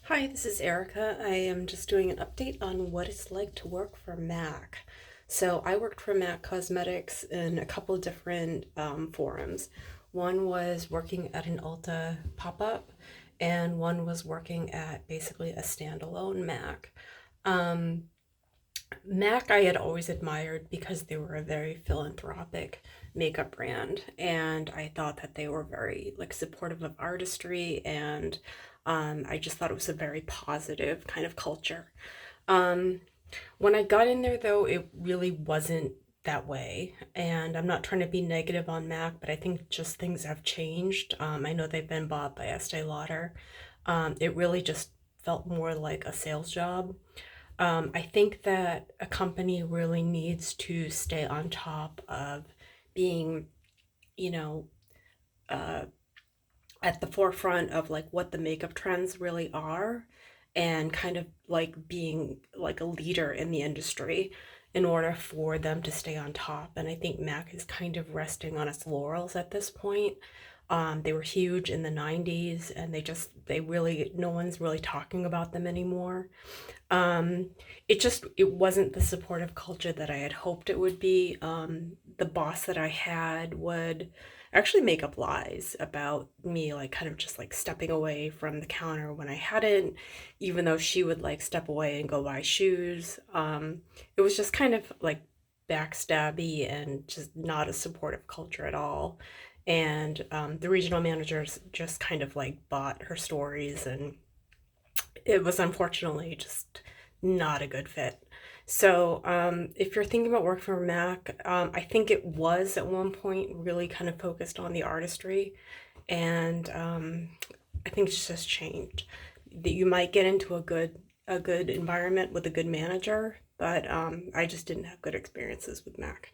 Hi, this is Erica. I am just doing an update on what it's like to work for MAC. So I worked for MAC Cosmetics in a couple different forums. One was working at an Ulta pop-up, and one was working at basically a standalone MAC. Um, MAC I had always admired because they were a very philanthropic makeup brand, and I thought that they were very like supportive of artistry, and I just thought it was a very positive kind of culture. Um, when I got in there, though, it really wasn't that way, and I'm not trying to be negative on MAC, but I think just things have changed. I know they've been bought by Estee Lauder. It really just felt more like a sales job. I think that a company really needs to stay on top of being, you know, uh, at the forefront of like what the makeup trends really are and kind of like being like a leader in the industry in order for them to stay on top. And I think MAC is kind of resting on its laurels at this point. They were huge in the 90s and they really, no one's really talking about them anymore. Um, it wasn't the supportive culture that I had hoped it would be. The boss that I had would actually make up lies about me, like kind of just like stepping away from the counter when I hadn't, even though she would like step away and go buy shoes. It was just kind of like backstabby and just not a supportive culture at all. And the regional managers just kind of like bought her stories, and it was unfortunately just not a good fit. So, if you're thinking about working for Mac, I think it was at one point really kind of focused on the artistry, and I think it's just changed. That you might get into a good environment with a good manager, but I just didn't have good experiences with Mac.